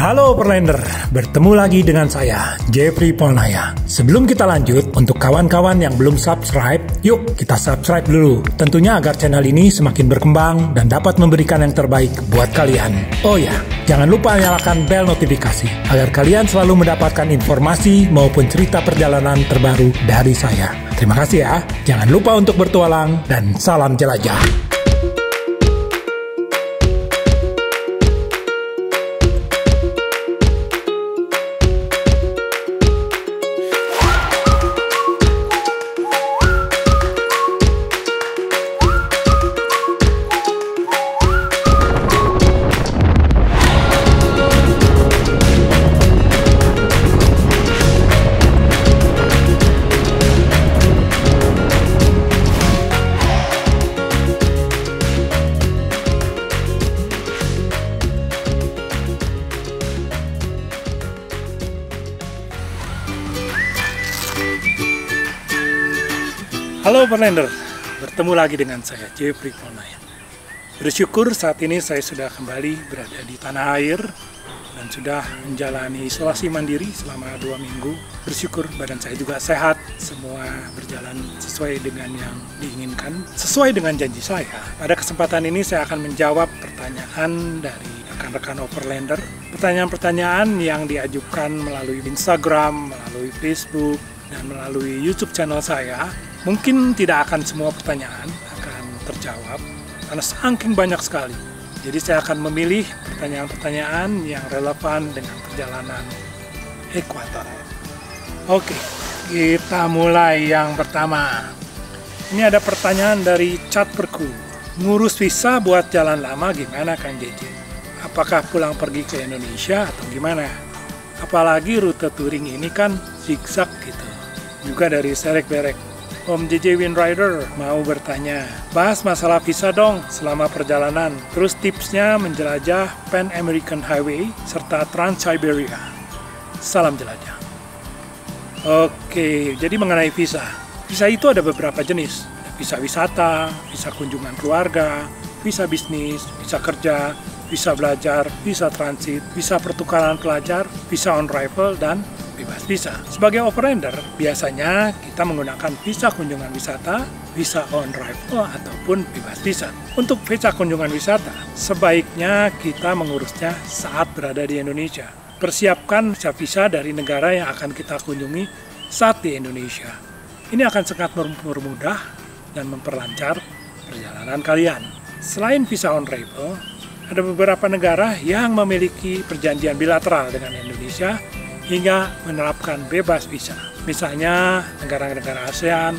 Halo Overlander, bertemu lagi dengan saya, Jeffrey Polnaya. Sebelum kita lanjut, untuk kawan-kawan yang belum subscribe, yuk kita subscribe dulu. Tentunya agar channel ini semakin berkembang dan dapat memberikan yang terbaik buat kalian. Oh ya, jangan lupa nyalakan bel notifikasi, agar kalian selalu mendapatkan informasi maupun cerita perjalanan terbaru dari saya. Terima kasih ya, jangan lupa untuk bertualang dan salam jelajah. Halo Overlander, bertemu lagi dengan saya Jeffrey Polnaya. Bersyukur saat ini saya sudah kembali berada di tanah air dan sudah menjalani isolasi mandiri selama 2 minggu. Bersyukur badan saya juga sehat, semua berjalan sesuai dengan yang diinginkan, sesuai dengan janji saya. Pada kesempatan ini saya akan menjawab pertanyaan dari rekan-rekan Overlander, pertanyaan-pertanyaan yang diajukan melalui Instagram, melalui Facebook, dan melalui YouTube channel saya. Mungkin tidak akan semua pertanyaan akan terjawab karena saking banyak sekali. Jadi saya akan memilih pertanyaan-pertanyaan yang relevan dengan perjalanan ekuator. Oke, kita mulai yang pertama. Ini ada pertanyaan dari Chat Perku. Ngurus visa buat jalan lama gimana Kang JJ? Apakah pulang pergi ke Indonesia atau gimana? Apalagi rute touring ini kan zigzag gitu. Juga dari Serek Berek. Om JJ Windrider mau bertanya, bahas masalah visa dong selama perjalanan, terus tipsnya menjelajah Pan American Highway serta Trans-Siberia. Salam jelajah. Oke, jadi mengenai visa. Visa itu ada beberapa jenis. Visa wisata, visa kunjungan keluarga, visa bisnis, visa kerja, visa belajar, visa transit, visa pertukaran pelajar, visa on arrival, dan bebas visa. Sebagai Overlander, biasanya kita menggunakan visa kunjungan wisata, visa on arrival, ataupun bebas visa. Untuk visa kunjungan wisata, sebaiknya kita mengurusnya saat berada di Indonesia. Persiapkan visa dari negara yang akan kita kunjungi saat di Indonesia. Ini akan sangat mempermudah dan memperlancar perjalanan kalian. Selain visa on arrival, ada beberapa negara yang memiliki perjanjian bilateral dengan Indonesia hingga menerapkan bebas visa. Misalnya negara-negara ASEAN,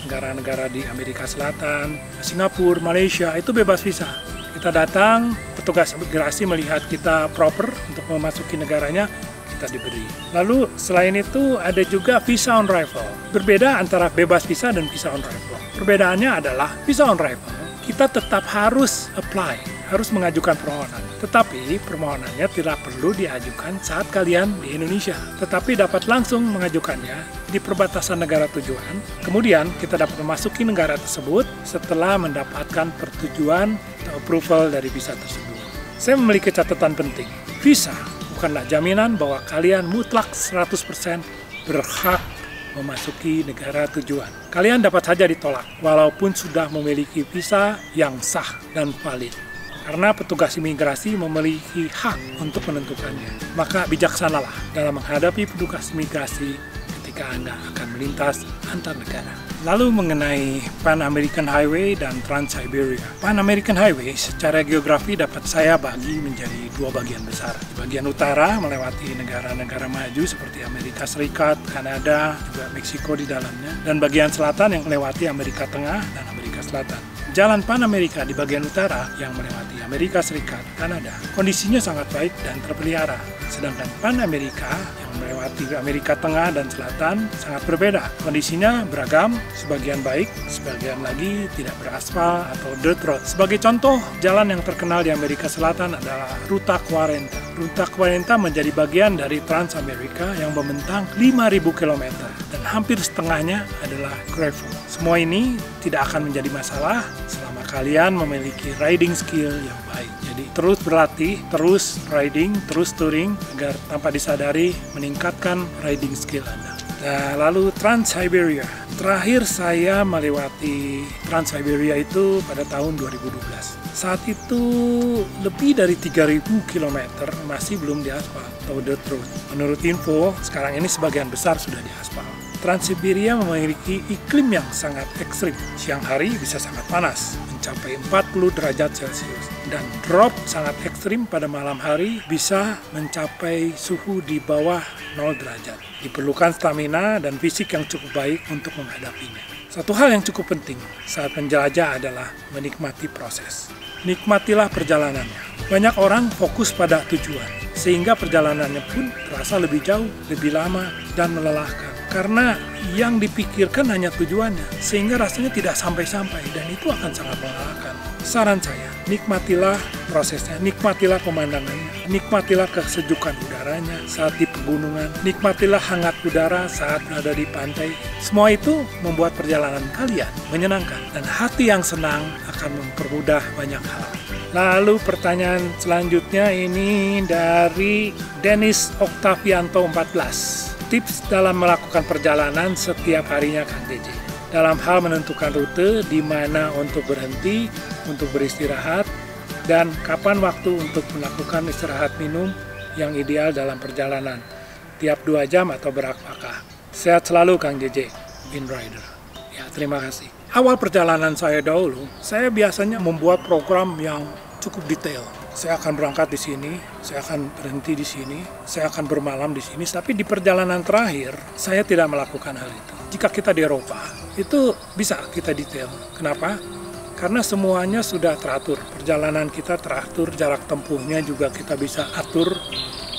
negara-negara di Amerika Selatan, Singapura, Malaysia, itu bebas visa. Kita datang, petugas imigrasi melihat kita proper untuk memasuki negaranya, kita diberi. Lalu selain itu ada juga visa on arrival. Berbeda antara bebas visa dan visa on arrival. Perbedaannya adalah visa on arrival, kita tetap harus apply, harus mengajukan permohonan. Tetapi permohonannya tidak perlu diajukan saat kalian di Indonesia. Tetapi dapat langsung mengajukannya di perbatasan negara tujuan. Kemudian kita dapat memasuki negara tersebut setelah mendapatkan persetujuan atau approval dari visa tersebut. Saya memiliki catatan penting. Visa bukanlah jaminan bahwa kalian mutlak 100% berhak memasuki negara tujuan. Kalian dapat saja ditolak walaupun sudah memiliki visa yang sah dan valid. Karena petugas imigrasi memiliki hak untuk menentukannya. Maka bijaksanalah dalam menghadapi petugas imigrasi ketika Anda akan melintas antar negara. Lalu mengenai Pan American Highway dan Trans-Siberia. Pan American Highway secara geografi dapat saya bagi menjadi 2 bagian besar. Di bagian utara melewati negara-negara maju seperti Amerika Serikat, Kanada, juga Meksiko di dalamnya. Dan bagian selatan yang melewati Amerika Tengah dan Amerika Selatan. Jalan Pan Amerika di bagian utara yang melewati Amerika Serikat, Kanada, kondisinya sangat baik dan terpelihara. Sedangkan Pan Amerika yang melewati Amerika Tengah dan Selatan sangat berbeda. Kondisinya beragam, sebagian baik, sebagian lagi tidak beraspal atau dirt road. Sebagai contoh, jalan yang terkenal di Amerika Selatan adalah Ruta 40. Ruta 40 menjadi bagian dari Trans-Amerika yang membentang 5.000 km dan hampir setengahnya adalah gravel. Semua ini tidak akan menjadi masalah selama kalian memiliki riding skill yang baik. Jadi Jadi terus berlatih, terus riding, terus touring agar tanpa disadari meningkatkan riding skill Anda. Nah, lalu Trans-Siberia. Terakhir saya melewati Trans-Siberia itu pada tahun 2012. Saat itu lebih dari 3.000 km masih belum diaspal atau dirt road. Menurut info, sekarang ini sebagian besar sudah diaspal. Trans-Siberia memiliki iklim yang sangat ekstrim. Siang hari bisa sangat panas, mencapai 40 derajat Celcius. Dan drop sangat ekstrim pada malam hari bisa mencapai suhu di bawah 0 derajat. Diperlukan stamina dan fisik yang cukup baik untuk menghadapinya. Satu hal yang cukup penting saat menjelajah adalah menikmati proses. Nikmatilah perjalanannya. Banyak orang fokus pada tujuan, sehingga perjalanannya pun terasa lebih jauh, lebih lama, dan melelahkan. Karena yang dipikirkan hanya tujuannya, sehingga rasanya tidak sampai-sampai, dan itu akan sangat melelahkan. Saran saya, nikmatilah prosesnya, nikmatilah pemandangannya, nikmatilah kesejukan udaranya saat di pegunungan, nikmatilah hangat udara saat berada di pantai. Semua itu membuat perjalanan kalian menyenangkan, dan hati yang senang akan mempermudah banyak hal. Lalu pertanyaan selanjutnya ini dari Dennis Oktavianto 14. Tips dalam melakukan perjalanan setiap harinya Kang JJ. Dalam hal menentukan rute, di mana untuk berhenti, untuk beristirahat, dan kapan waktu untuk melakukan istirahat minum yang ideal dalam perjalanan. Tiap 2 jam atau berapakah? Sehat selalu Kang JJ, Inrider. Ya, terima kasih. Awal perjalanan saya dahulu, saya biasanya membuat program yang cukup detail. Saya akan berangkat di sini, saya akan berhenti di sini, saya akan bermalam di sini. Tapi di perjalanan terakhir, saya tidak melakukan hal itu. Jika kita di Eropa, itu bisa kita detail. Kenapa? Karena semuanya sudah teratur. Perjalanan kita teratur, jarak tempuhnya juga kita bisa atur,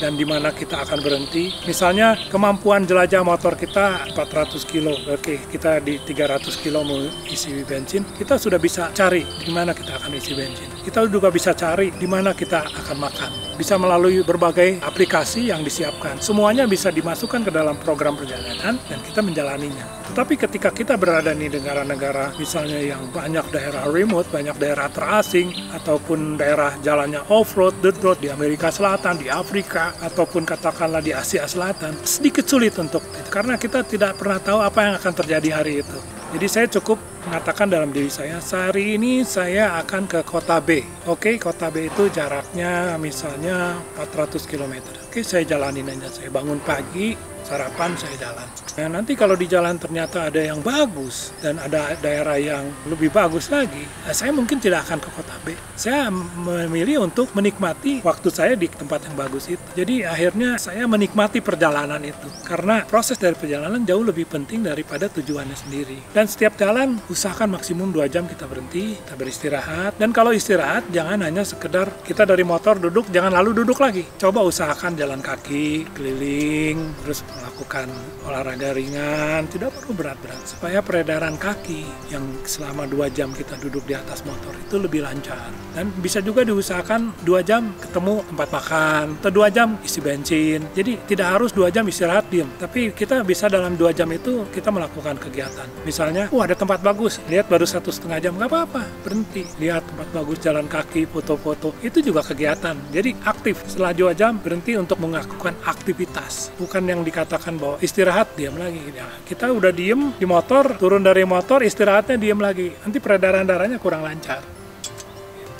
dan di mana kita akan berhenti. Misalnya kemampuan jelajah motor kita 400 kilo, oke, kita di 300 kilo mau isi bensin, kita sudah bisa cari di mana kita akan isi bensin. Kita juga bisa cari di mana kita akan makan. Bisa melalui berbagai aplikasi yang disiapkan. Semuanya bisa dimasukkan ke dalam program perjalanan dan kita menjalaninya. Tetapi ketika kita berada di negara-negara misalnya yang banyak daerah remote, banyak daerah terasing, ataupun daerah jalannya off-road, dirt road di Amerika Selatan, di Afrika, ataupun katakanlah di Asia Selatan, sedikit sulit untuk itu. Karena kita tidak pernah tahu apa yang akan terjadi hari itu. Jadi saya cukup mengatakan dalam diri saya, sehari ini saya akan ke kota B. Oke, kota B itu jaraknya misalnya 400 km. Oke, saya jalanin aja. Saya bangun pagi, sarapan, saya jalan. Nah, nanti kalau di jalan ternyata ada yang bagus dan ada daerah yang lebih bagus lagi, nah, saya mungkin tidak akan ke kota B. Saya memilih untuk menikmati waktu saya di tempat yang bagus itu. Jadi akhirnya saya menikmati perjalanan itu. Karena proses dari perjalanan jauh lebih penting daripada tujuannya sendiri. Dan setiap jalan, usahakan maksimum 2 jam kita berhenti, kita beristirahat. Dan kalau istirahat, jangan hanya sekedar kita dari motor duduk, jangan lalu duduk lagi. Coba usahakan jalan kaki, keliling, terus melakukan olahraga ringan, tidak perlu berat-berat, supaya peredaran kaki yang selama 2 jam kita duduk di atas motor itu lebih lancar. Dan bisa juga diusahakan 2 jam ketemu tempat makan, atau 2 jam isi bensin. Jadi tidak harus 2 jam istirahat diam, tapi kita bisa dalam 2 jam itu kita melakukan kegiatan. Misalnya, ada tempat bagus, lihat baru 1,5 jam, nggak apa-apa, berhenti, lihat tempat bagus, jalan kaki, foto-foto, itu juga kegiatan. Jadi aktif, setelah 2 jam berhenti untuk melakukan aktivitas, bukan yang dikatakan bahwa istirahat diam lagi. Ya, kita udah diem di motor, turun dari motor, istirahatnya diem lagi, nanti peredaran darahnya kurang lancar.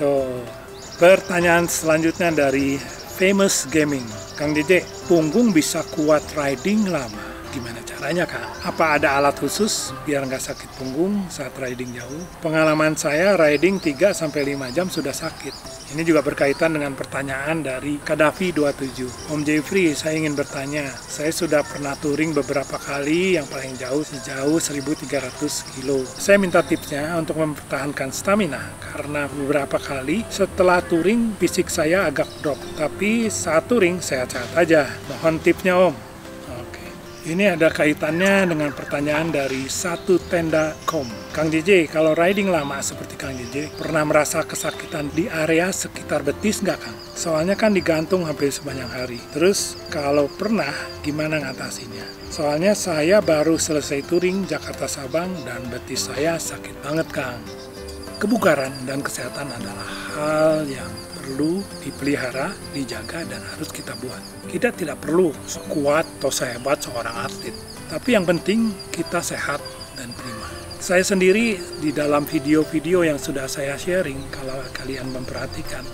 Itu. Pertanyaan selanjutnya dari Famous Gaming. Kang JJ, punggung bisa kuat riding lama, gimana caranya Kang? Apa ada alat khusus biar nggak sakit punggung saat riding jauh? Pengalaman saya riding 3-5 jam sudah sakit. Ini juga berkaitan dengan pertanyaan dari Kadafi 27. Om Jeffrey, saya ingin bertanya, saya sudah pernah touring beberapa kali, yang paling jauh sejauh 1.300 kilo. Saya minta tipsnya untuk mempertahankan stamina, karena beberapa kali setelah touring fisik saya agak drop, tapi saat touring sehat-sehat aja. Mohon tipsnya Om. Ini ada kaitannya dengan pertanyaan dari satutenda.com. Kang JJ, kalau riding lama seperti Kang JJ, pernah merasa kesakitan di area sekitar betis nggak Kang? Soalnya kan digantung hampir sepanjang hari. Terus kalau pernah, gimana ngatasinnya? Soalnya saya baru selesai touring Jakarta Sabang dan betis saya sakit banget Kang. Kebugaran dan kesehatan adalah hal yang perlu dipelihara, dijaga, dan harus kita buat. Kita tidak perlu sekuat atau sehebat seorang atlet, tapi yang penting kita sehat dan prima. Saya sendiri di dalam video-video yang sudah saya sharing, kalau kalian memperhatikan,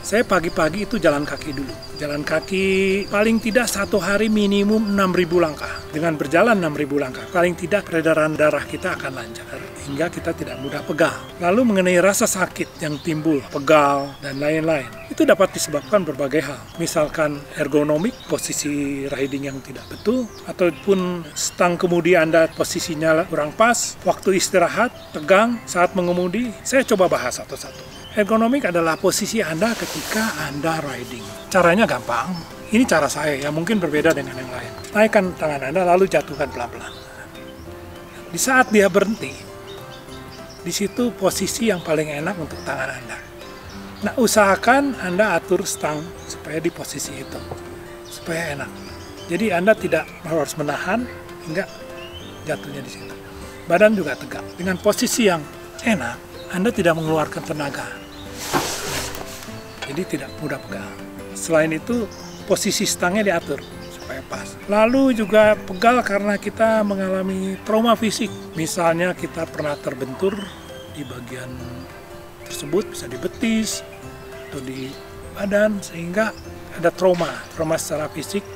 saya pagi-pagi itu jalan kaki dulu. Jalan kaki paling tidak satu hari minimum 6.000 langkah. Dengan berjalan 6.000 langkah, paling tidak peredaran darah kita akan lancar, hingga kita tidak mudah pegal. Lalu mengenai rasa sakit yang timbul, pegal, dan lain-lain, itu dapat disebabkan berbagai hal. Misalkan ergonomik, posisi riding yang tidak betul, ataupun stang kemudi Anda posisinya kurang pas, waktu istirahat, tegang saat mengemudi. Saya coba bahas satu-satu. Ergonomik adalah posisi Anda ketika Anda riding. Caranya gampang. Ini cara saya, ya mungkin berbeda dengan yang lain. Naikkan tangan Anda, lalu jatuhkan pelan-pelan. Di saat dia berhenti, di situ posisi yang paling enak untuk tangan Anda. Nah, usahakan Anda atur stang supaya di posisi itu, supaya enak. Jadi Anda tidak harus menahan hingga jatuhnya di situ. Badan juga tegak. Dengan posisi yang enak, Anda tidak mengeluarkan tenaga. Jadi tidak mudah pegal. Selain itu, posisi stangnya diatur supaya pas. Lalu juga pegal karena kita mengalami trauma fisik. Misalnya kita pernah terbentur di bagian tersebut, bisa di betis atau di badan, sehingga ada trauma secara fisik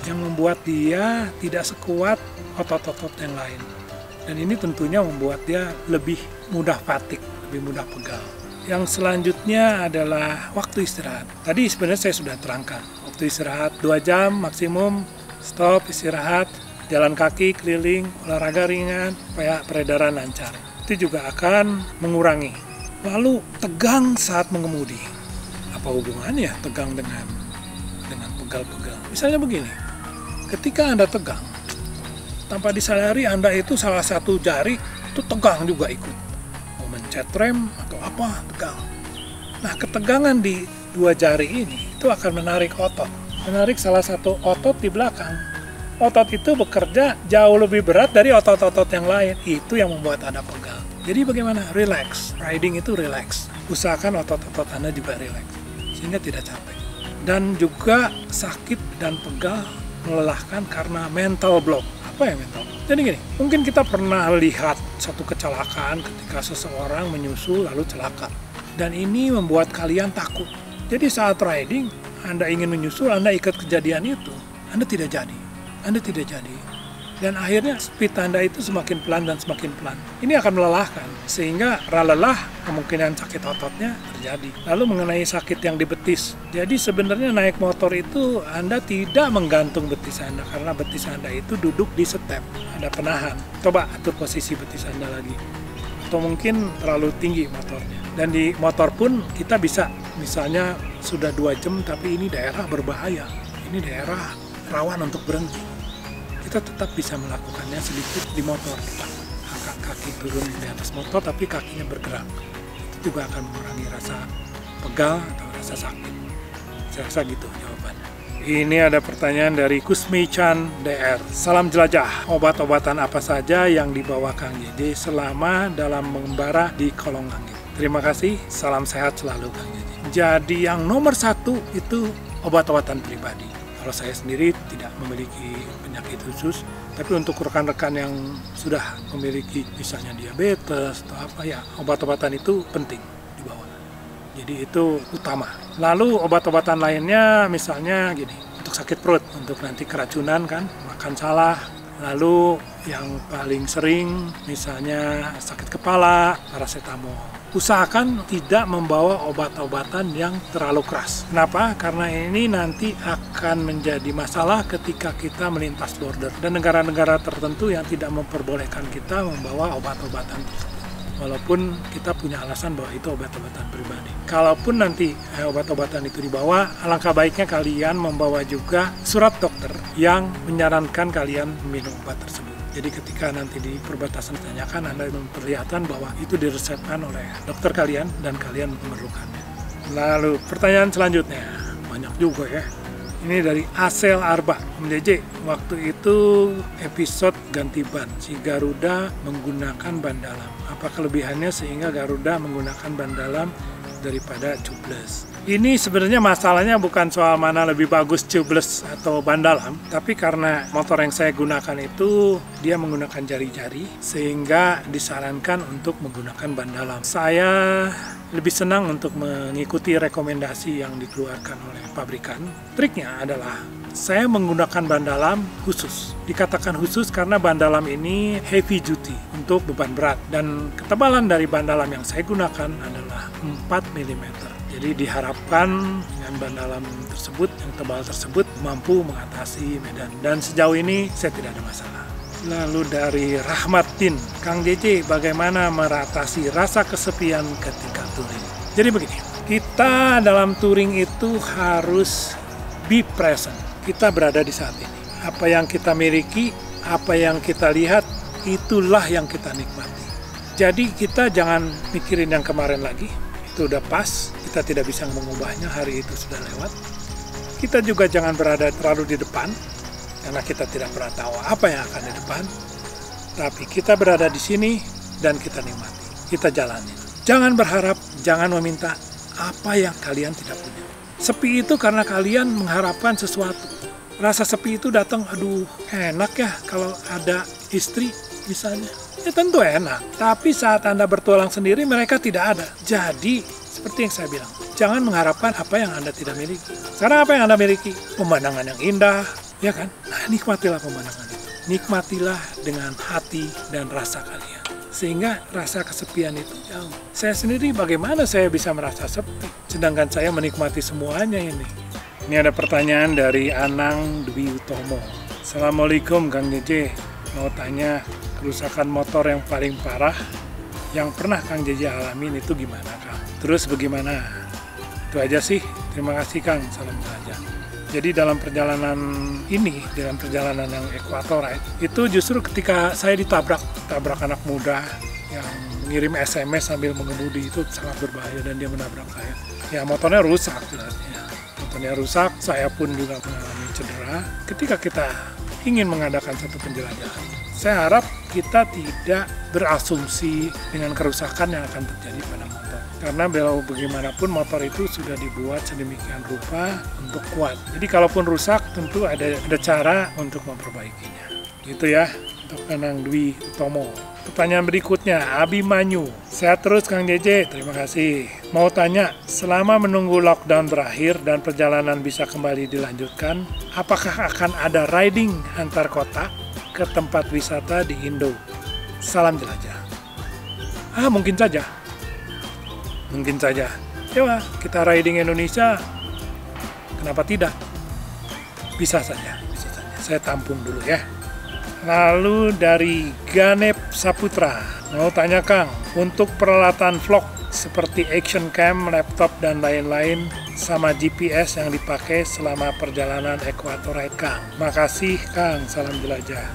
yang membuat dia tidak sekuat otot-otot yang lain. Dan ini tentunya membuat dia lebih mudah fatigue, lebih mudah pegal. Yang selanjutnya adalah waktu istirahat. Tadi sebenarnya saya sudah terangkan. Waktu istirahat 2 jam maksimum, stop, istirahat, jalan kaki, keliling, olahraga ringan, supaya peredaran lancar. Itu juga akan mengurangi. Lalu tegang saat mengemudi. Apa hubungannya tegang dengan pegal-pegal? Misalnya begini, ketika Anda tegang, tanpa disadari Anda itu salah satu jari itu tegang juga ikut. Mencet rem atau apa, tegang. Nah, ketegangan di 2 jari ini itu akan menarik otot. Menarik salah satu otot di belakang. Otot itu bekerja jauh lebih berat dari otot-otot yang lain. Itu yang membuat Anda pegal. Jadi bagaimana? Relax. Riding itu relax. Usahakan otot-otot Anda juga relax, sehingga tidak capek. Dan juga sakit dan pegal melelahkan karena mental block. Apa ya mental? Jadi gini, mungkin kita pernah lihat satu kecelakaan ketika seseorang menyusul lalu celaka. Dan ini membuat kalian takut. Jadi saat riding, Anda ingin menyusul, Anda ikut kejadian itu, Anda tidak jadi. Dan akhirnya speed Anda itu semakin pelan dan semakin pelan. Ini akan melelahkan, sehingga lelah, kemungkinan sakit ototnya terjadi. Lalu mengenai sakit yang di betis. Jadi sebenarnya naik motor itu Anda tidak menggantung betis Anda, karena betis Anda itu duduk di step, ada penahan. Coba atur posisi betis Anda lagi. Atau mungkin terlalu tinggi motornya. Dan di motor pun kita bisa, misalnya sudah 2 jam tapi ini daerah berbahaya. Ini daerah rawan untuk berhenti. Kita tetap bisa melakukannya sedikit di motor. Kita angkat kaki turun di atas motor tapi kakinya bergerak. Itu juga akan mengurangi rasa pegal atau rasa sakit. Saya rasa gitu jawabannya. Ini ada pertanyaan dari Kusmi Chan DR. Salam jelajah, obat-obatan apa saja yang dibawa Kang JJ selama dalam mengembara di kolong langit? Terima kasih, salam sehat selalu Kang JJ. Jadi yang nomor 1 itu obat-obatan pribadi. Kalau saya sendiri tidak memiliki penyakit khusus, tapi untuk rekan-rekan yang sudah memiliki misalnya diabetes atau apa, ya obat-obatan itu penting dibawa. Jadi itu utama. Lalu obat-obatan lainnya misalnya gini, untuk sakit perut, untuk nanti keracunan kan, makan salah. Lalu yang paling sering misalnya sakit kepala, paracetamol. Usahakan tidak membawa obat-obatan yang terlalu keras. Kenapa? Karena ini nanti akan menjadi masalah ketika kita melintas border. Dan negara-negara tertentu yang tidak memperbolehkan kita membawa obat-obatan tersebut. Walaupun kita punya alasan bahwa itu obat-obatan pribadi. Kalaupun nanti obat-obatan itu dibawa, alangkah baiknya kalian membawa juga surat dokter yang menyarankan kalian minum obat tersebut. Jadi ketika nanti di perbatasan ditanyakan, Anda memperlihatkan bahwa itu diresepkan oleh dokter kalian dan kalian memerlukannya. Lalu pertanyaan selanjutnya, banyak juga ya. Ini dari Asel Arba, Om JJ, waktu itu episode ganti ban, si Garuda menggunakan ban dalam. Apa kelebihannya sehingga Garuda menggunakan ban dalam daripada tubeless? Ini sebenarnya masalahnya bukan soal mana lebih bagus tubeless atau ban dalam, tapi karena motor yang saya gunakan itu dia menggunakan jari-jari sehingga disarankan untuk menggunakan ban dalam. Saya lebih senang untuk mengikuti rekomendasi yang dikeluarkan oleh pabrikan. Triknya adalah saya menggunakan ban dalam khusus. Dikatakan khusus karena ban dalam ini heavy duty untuk beban berat dan ketebalan dari ban dalam yang saya gunakan adalah 4 mm. Jadi diharapkan dengan ban dalam tersebut, yang tebal tersebut, mampu mengatasi medan. Dan sejauh ini saya tidak ada masalah. Lalu dari Rahmatin, Kang JJ, bagaimana meratasi rasa kesepian ketika touring? Jadi begini, kita dalam touring itu harus be present. Kita berada di saat ini. Apa yang kita miliki, apa yang kita lihat, itulah yang kita nikmati. Jadi kita jangan mikirin yang kemarin lagi. Itu udah pas, kita tidak bisa mengubahnya, hari itu sudah lewat. Kita juga jangan berada terlalu di depan, karena kita tidak pernah tahu apa yang akan di depan. Tapi kita berada di sini dan kita nikmati, kita jalani. Jangan berharap, jangan meminta apa yang kalian tidak punya. Sepi itu karena kalian mengharapkan sesuatu. Rasa sepi itu datang, aduh enak ya kalau ada istri misalnya. Ya tentu enak, tapi saat Anda bertualang sendiri mereka tidak ada. Jadi, seperti yang saya bilang, jangan mengharapkan apa yang Anda tidak miliki. Karena apa yang Anda miliki? Pemandangan yang indah, ya kan? Nah, nikmatilah pemandangan itu. Nikmatilah dengan hati dan rasa kalian. Sehingga rasa kesepian itu jauh. Saya sendiri bagaimana saya bisa merasa sepi, sedangkan saya menikmati semuanya ini. Ini ada pertanyaan dari Anang Dwi Utomo. Assalamualaikum Kang JJ, mau tanya kerusakan motor yang paling parah yang pernah Kang JJ alamin itu gimana Kang? Terus bagaimana? Itu aja sih, terima kasih Kang, salam saja. Jadi dalam perjalanan ini, dalam perjalanan yang Equator Ride, itu justru ketika saya ditabrak anak muda yang mengirim SMS sambil mengemudi, itu sangat berbahaya dan dia menabrak saya. Ya motornya rusak jelasnya. Motornya rusak, saya pun juga mengalami cedera. Ketika kita ingin mengadakan satu penjelajahan, saya harap kita tidak berasumsi dengan kerusakan yang akan terjadi pada motor. Karena bilau bagaimanapun motor itu sudah dibuat sedemikian rupa untuk kuat. Jadi kalaupun rusak tentu ada cara untuk memperbaikinya. Gitu ya, untuk Anang Dwi Utomo. Pertanyaan berikutnya, Abimanyu. Sehat terus Kang JJ, terima kasih. Mau tanya, selama menunggu lockdown berakhir dan perjalanan bisa kembali dilanjutkan, apakah akan ada riding antar kota ke tempat wisata di Indo? Salam jelajah. Mungkin saja. Mungkin saja. Coba kita riding Indonesia, kenapa tidak? Bisa saja, bisa saja. Saya tampung dulu ya. Lalu dari Ganep Saputra, mau tanya Kang, untuk peralatan vlog seperti action cam, laptop, dan lain-lain, sama GPS yang dipakai selama perjalanan Equator Ride Kang. Makasih Kang, salam jelajah.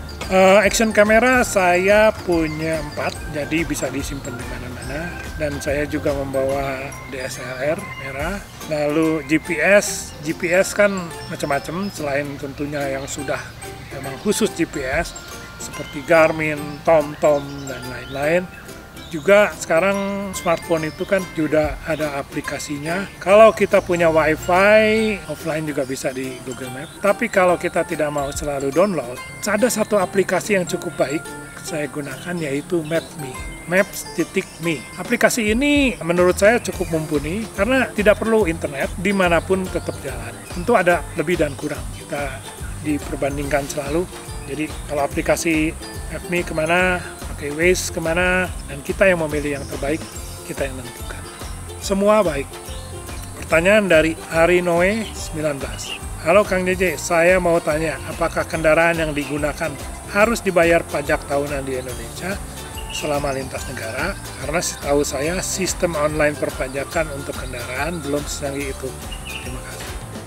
Action kamera saya punya 4, jadi bisa disimpan di mana-mana. Dan saya juga membawa DSLR merah. Lalu GPS kan macam-macam, selain tentunya yang sudah memang khusus GPS seperti Garmin, TomTom, dan lain-lain. Juga sekarang smartphone itu kan sudah ada aplikasinya. Kalau kita punya WiFi, offline juga bisa di Google Maps. Tapi kalau kita tidak mau selalu download, ada satu aplikasi yang cukup baik saya gunakan yaitu Maps.me. Maps.me. Aplikasi ini menurut saya cukup mumpuni karena tidak perlu internet, dimanapun tetap jalan. Tentu ada lebih dan kurang, kita diperbandingkan selalu. Jadi kalau aplikasi Maps.me kemana, pakai Waze kemana, dan kita yang memilih yang terbaik, kita yang menentukan. Semua baik. Pertanyaan dari Arinoe 19. Halo Kang JJ, saya mau tanya, apakah kendaraan yang digunakan harus dibayar pajak tahunan di Indonesia selama lintas negara? Karena setahu saya sistem online perpajakan untuk kendaraan belum secanggih itu. Terima kasih.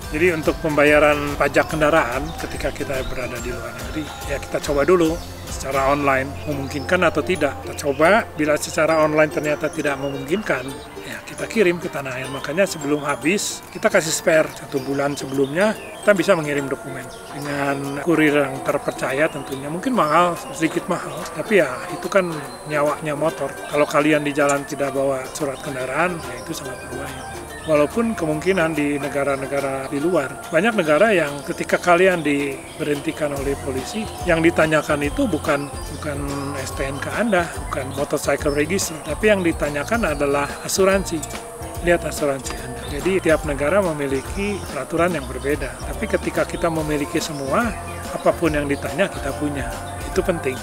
Jadi untuk pembayaran pajak kendaraan ketika kita berada di luar negeri, ya kita coba dulu secara online memungkinkan atau tidak. Kita coba, bila secara online ternyata tidak memungkinkan, ya kita kirim ke tanah air. Makanya sebelum habis, kita kasih spare 1 bulan sebelumnya, kita bisa mengirim dokumen dengan kurir yang terpercaya tentunya. Mungkin mahal, sedikit mahal, tapi ya itu kan nyawanya motor. Kalau kalian di jalan tidak bawa surat kendaraan, ya itu sangat berbahaya. Walaupun kemungkinan di negara-negara di luar, banyak negara yang ketika kalian diberhentikan oleh polisi, yang ditanyakan itu bukan STNK Anda, bukan motorcycle register, tapi yang ditanyakan adalah asuransi. Lihat asuransi Anda. Jadi tiap negara memiliki peraturan yang berbeda. Tapi ketika kita memiliki semua, apapun yang ditanya kita punya. Itu penting.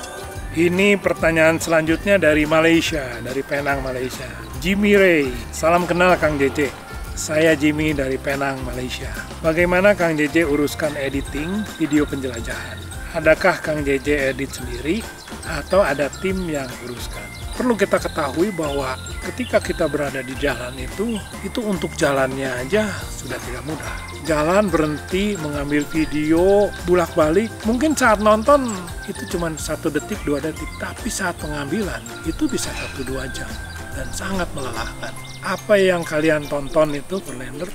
Ini pertanyaan selanjutnya dari Malaysia, dari Penang, Malaysia. Jimmy Ray, salam kenal Kang JJ. Saya Jimmy dari Penang, Malaysia. Bagaimana Kang JJ uruskan editing video penjelajahan? Adakah Kang JJ edit sendiri atau ada tim yang uruskan? Perlu kita ketahui bahwa ketika kita berada di jalan itu untuk jalannya aja sudah tidak mudah. Jalan berhenti, mengambil video, bolak-balik. Mungkin saat nonton itu cuma 1 detik, 2 detik. Tapi saat pengambilan itu bisa 1-2 jam. Dan sangat melelahkan. Apa yang kalian tonton itu Berlander,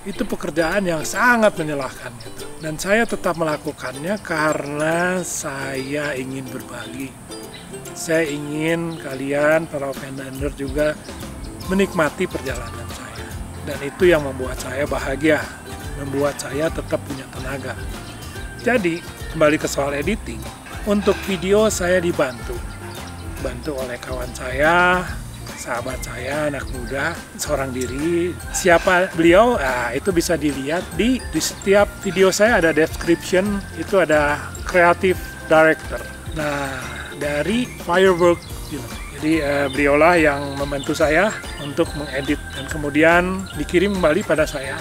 itu pekerjaan yang sangat melelahkan gitu. Dan saya tetap melakukannya karena saya ingin berbagi. Saya ingin kalian para Berlander juga menikmati perjalanan saya. Dan itu yang membuat saya bahagia, membuat saya tetap punya tenaga. Jadi kembali ke soal editing, untuk video saya dibantu oleh kawan saya, sahabat saya, anak muda, seorang diri. Siapa beliau? Itu bisa dilihat di setiap video saya ada description, itu ada creative director. Nah, dari Firework Film. Jadi beliaulah yang membantu saya untuk mengedit dan kemudian dikirim kembali pada saya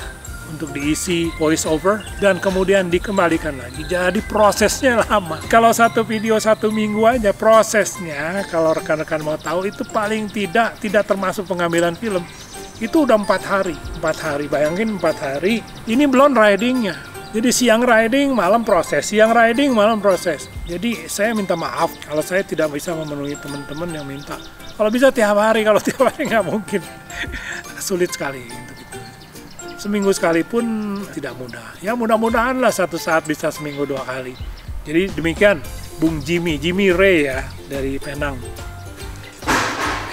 untuk diisi voice over dan kemudian dikembalikan lagi. Jadi prosesnya lama. Kalau satu video 1 minggu aja prosesnya, kalau rekan-rekan mau tahu itu paling tidak termasuk pengambilan film. Itu udah 4 hari. 4 hari, bayangin 4 hari. Ini belum ridingnya. Jadi siang riding, malam proses. Siang riding, malam proses. Jadi saya minta maaf kalau saya tidak bisa memenuhi teman-teman yang minta. Kalau bisa tiap hari, kalau tiap hari nggak mungkin. Sulit sekali untuk itu. Seminggu sekali pun tidak mudah. Ya mudah-mudahan lah satu saat bisa seminggu 2 kali. Jadi demikian Bung Jimmy Ray ya dari Penang.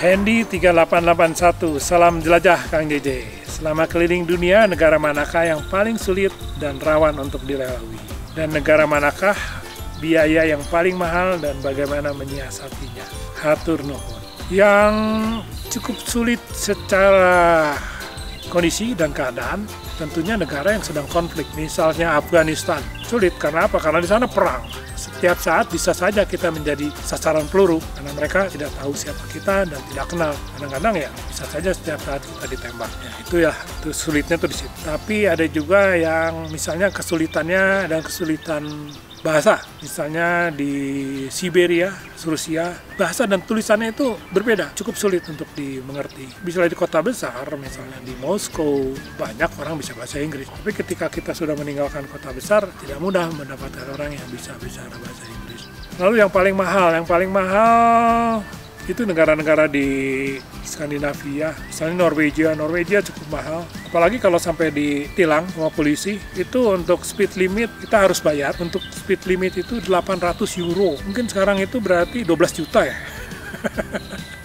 Handy 3881, salam jelajah Kang JJ. Selama keliling dunia, negara manakah yang paling sulit dan rawan untuk dilalui? Dan negara manakah biaya yang paling mahal dan bagaimana menyiasatinya? Hatur nuhun. Yang cukup sulit secara kondisi dan keadaan, tentunya negara yang sedang konflik, misalnya Afghanistan. Sulit karena apa? Karena di sana perang. Setiap saat bisa saja kita menjadi sasaran peluru karena mereka tidak tahu siapa kita dan tidak kenal. Kadang-kadang ya bisa saja setiap saat kita ditembak. Ya, itu sulitnya tuh di situ. Tapi ada juga yang misalnya kesulitannya dan kesulitan bahasa, misalnya di Siberia, Rusia, bahasa dan tulisannya itu berbeda, cukup sulit untuk dimengerti. Misalnya di kota besar, misalnya di Moskow, banyak orang bisa bahasa Inggris. Tapi ketika kita sudah meninggalkan kota besar, tidak mudah mendapatkan orang yang bisa bicara bahasa Inggris. Lalu yang paling mahal itu negara-negara di Skandinavia, misalnya Norwegia cukup mahal. Apalagi kalau sampai ditilang sama polisi, itu untuk speed limit kita harus bayar. Untuk speed limit itu 800 euro. Mungkin sekarang itu berarti 12 juta ya.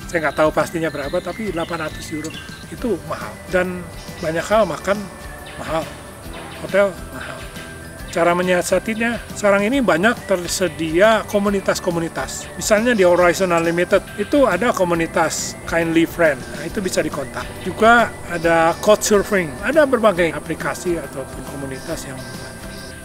Saya nggak tahu pastinya berapa, tapi 800 euro itu mahal. Dan banyak hal makan mahal, hotel mahal. Cara menyiasatinya, sekarang ini banyak tersedia komunitas-komunitas. Misalnya di Horizon Unlimited, itu ada komunitas Kindly Friend, nah, itu bisa dikontak. Juga ada Couchsurfing, ada berbagai aplikasi ataupun komunitas yang membantu.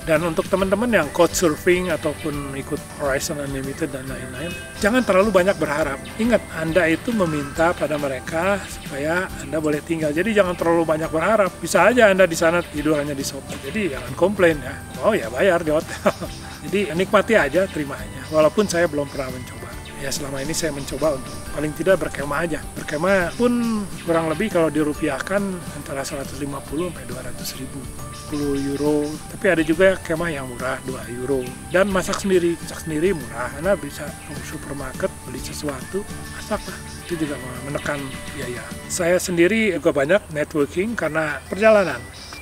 Dan untuk teman-teman yang Couchsurfing ataupun ikut Horizon Unlimited dan lain-lain, jangan terlalu banyak berharap. Ingat, Anda itu meminta pada mereka supaya Anda boleh tinggal. Jadi jangan terlalu banyak berharap. Bisa aja Anda di sana tidur hanya di sofa. Jadi jangan komplain ya. Oh ya bayar di hotel. Jadi nikmati aja, terima aja. Walaupun saya belum pernah mencoba. Ya selama ini saya mencoba untuk paling tidak berkemah aja. Berkemah pun kurang lebih kalau dirupiahkan antara 150 sampai 200 ribu. 10 euro, tapi ada juga kemah yang murah 2 euro. Dan masak sendiri murah. Anda bisa ke supermarket beli sesuatu, masaklah. Itu juga menekan biaya. Saya sendiri juga banyak networking karena perjalanan.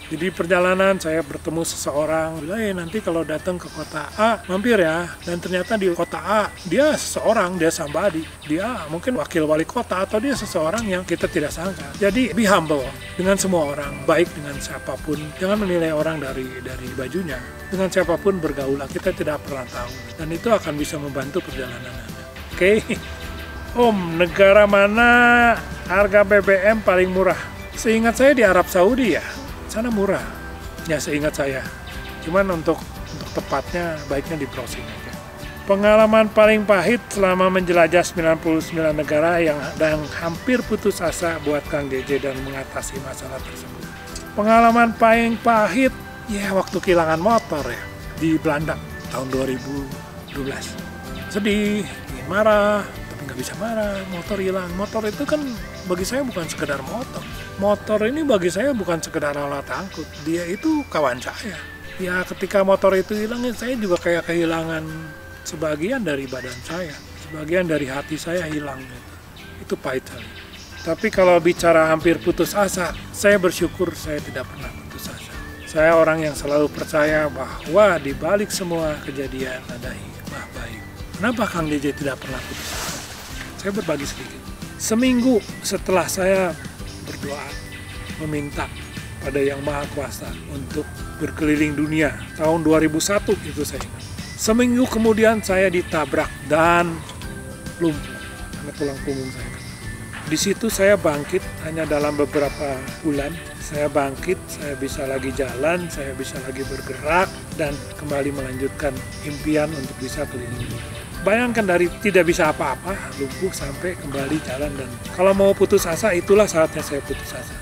Jadi perjalanan saya bertemu seseorang, bilang nanti kalau datang ke kota A mampir ya. Dan ternyata di kota A dia seseorang, dia somebody, dia mungkin wakil wali kota atau dia seseorang yang kita tidak sangka. Jadi be humble dengan semua orang, baik dengan siapapun. Jangan menilai orang dari bajunya. Dengan siapapun bergaulah, kita tidak pernah tahu. Dan itu akan bisa membantu perjalanan Anda. Oke. Om, negara mana harga BBM paling murah? Seingat saya di Arab Saudi ya. Sana murah, ya seingat saya. Cuman untuk tepatnya baiknya di browsing aja. Pengalaman paling pahit selama menjelajah 99 negara yang hampir putus asa buat Kang JJ dan mengatasi masalah tersebut. Pengalaman paling pahit, ya waktu kehilangan motor ya, di Belanda tahun 2012. Sedih, ingin marah, tapi nggak bisa marah, motor hilang. Motor itu kan bagi saya bukan sekedar motor. Motor ini bagi saya bukan sekedar alat angkut, dia itu kawan saya. Ya ketika motor itu hilang, saya juga kayak kehilangan sebagian dari badan saya, sebagian dari hati saya hilang. Itu pahit sekali. Tapi kalau bicara hampir putus asa, saya bersyukur saya tidak pernah putus asa. Saya orang yang selalu percaya bahwa di balik semua kejadian ada hikmah baik. Kenapa Kang JJ tidak pernah putus asa? Saya berbagi sedikit. Seminggu setelah saya berdoa, meminta pada Yang Maha Kuasa untuk berkeliling dunia. Tahun 2001 itu saya ingat. Seminggu kemudian saya ditabrak dan lumpuh karena tulang punggung saya. Di situ saya bangkit hanya dalam beberapa bulan. Saya bangkit, saya bisa lagi jalan, saya bisa lagi bergerak dan kembali melanjutkan impian untuk bisa keliling dunia. Bayangkan dari tidak bisa apa-apa, lumpuh sampai kembali jalan, dan kalau mau putus asa itulah saatnya saya putus asa.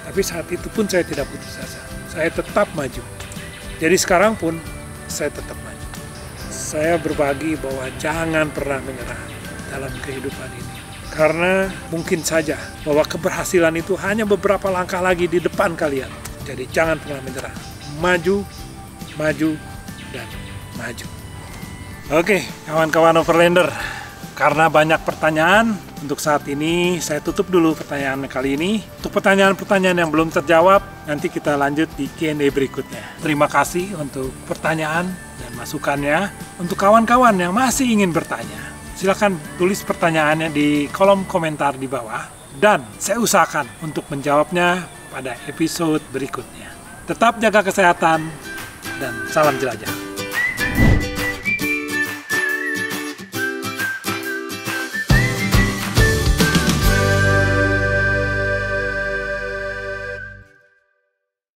Tapi saat itu pun saya tidak putus asa. Saya tetap maju. Jadi sekarang pun saya tetap maju. Saya berbagi bahwa jangan pernah menyerah dalam kehidupan ini. Karena mungkin saja bahwa keberhasilan itu hanya beberapa langkah lagi di depan kalian. Jadi jangan pernah menyerah. Maju, maju, dan maju. Oke, kawan-kawan Overlander. Karena banyak pertanyaan, untuk saat ini saya tutup dulu pertanyaan kali ini. Untuk pertanyaan-pertanyaan yang belum terjawab, nanti kita lanjut di Q&A berikutnya. Terima kasih untuk pertanyaan dan masukannya. Untuk kawan-kawan yang masih ingin bertanya, silakan tulis pertanyaannya di kolom komentar di bawah. Dan saya usahakan untuk menjawabnya pada episode berikutnya. Tetap jaga kesehatan dan salam jelajah.